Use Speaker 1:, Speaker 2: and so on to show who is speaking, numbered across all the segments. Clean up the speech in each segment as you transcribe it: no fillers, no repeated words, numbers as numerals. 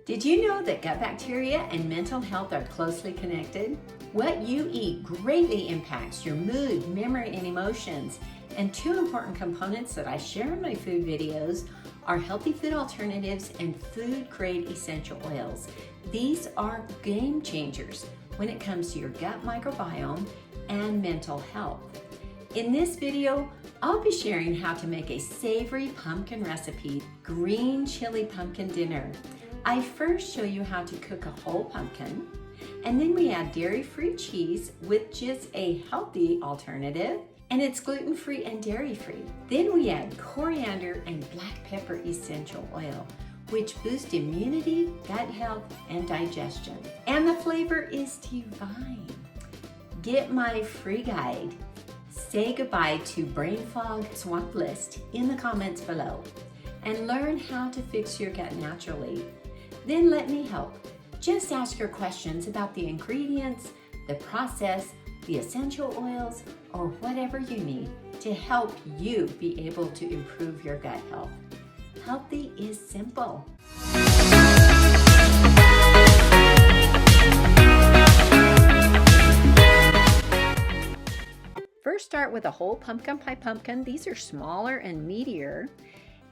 Speaker 1: Did you know that gut bacteria and mental health are closely connected? What you eat greatly impacts your mood, memory, and emotions. And two important components that I share in my food videos are healthy food alternatives and food-grade essential oils. These are game changers when it comes to your gut microbiome and mental health. In this video, I'll be sharing how to make a savory pumpkin recipe, green chili pumpkin dinner. I first show you how to cook a whole pumpkin, and then we add dairy-free cheese, which is a healthy alternative, and it's gluten-free and dairy-free. Then we add coriander and black pepper essential oil, which boost immunity, gut health, and digestion. And the flavor is divine. Get my free guide, Say Goodbye to Brain Fog Swamp List, in the comments below, and learn how to fix your gut naturally. Then let me help. Just ask your questions about the ingredients, the process, the essential oils, or whatever you need to help you be able to improve your gut health. Healthy is simple. First, start with a whole pumpkin pie pumpkin. These are smaller and meatier.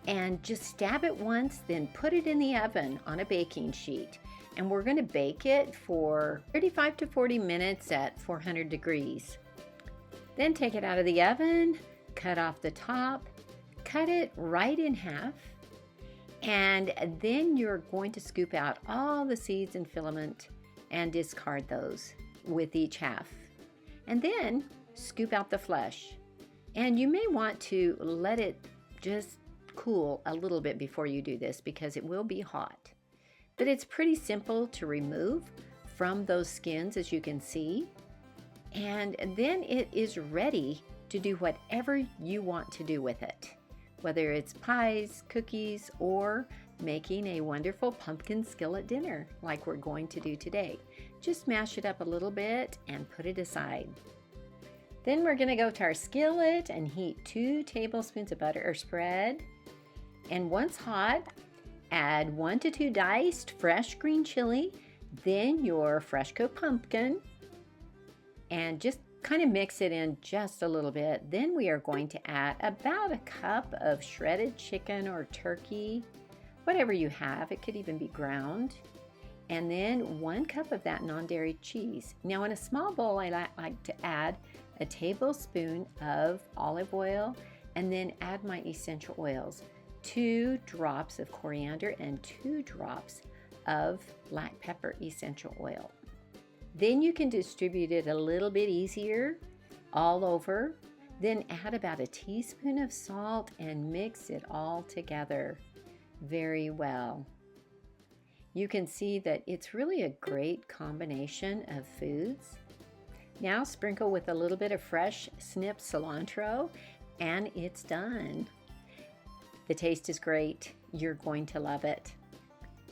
Speaker 1: And just stab it once, then put it in the oven on a baking sheet. And we're going to bake it for 35 to 40 minutes at 400 degrees. Then take it out of the oven, cut off the top, cut it right in half, and then you're going to scoop out all the seeds and filament and discard those with each half. And then scoop out the flesh. And you may want to let it just cool a little bit before you do this because it will be hot. But it's pretty simple to remove from those skins, as you can see. And then it is ready to do whatever you want to do with it, whether it's pies, cookies, or making a wonderful pumpkin skillet dinner like we're going to do today. Just mash it up a little bit and put it aside. Then we're going to go to our skillet and heat 2 tablespoons of butter or spread. And once hot, add 1 to 2 diced fresh green chili, then your fresh cooked pumpkin, and just kind of mix it in just a little bit. Then we are going to add about a cup of shredded chicken or turkey, whatever you have. It could even be ground. And then 1 cup of that non-dairy cheese. Now in a small bowl, I like to add a tablespoon of olive oil and then add my essential oils. 2 drops of coriander and 2 drops of black pepper essential oil. Then you can distribute it a little bit easier all over. Then add about a teaspoon of salt and mix it all together very well. You can see that it's really a great combination of foods. Now sprinkle with a little bit of fresh snipped cilantro and it's done. The taste is great. You're going to love it.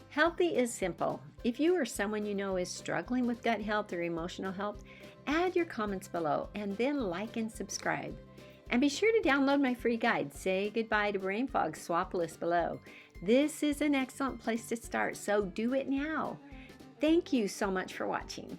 Speaker 1: Healthy is simple. If you or someone you know is struggling with gut health or emotional health, add your comments below and then like and subscribe. And be sure to download my free guide, Say Goodbye to Brain Fog Swap List below. This is an excellent place to start, so do it now. Thank you so much for watching.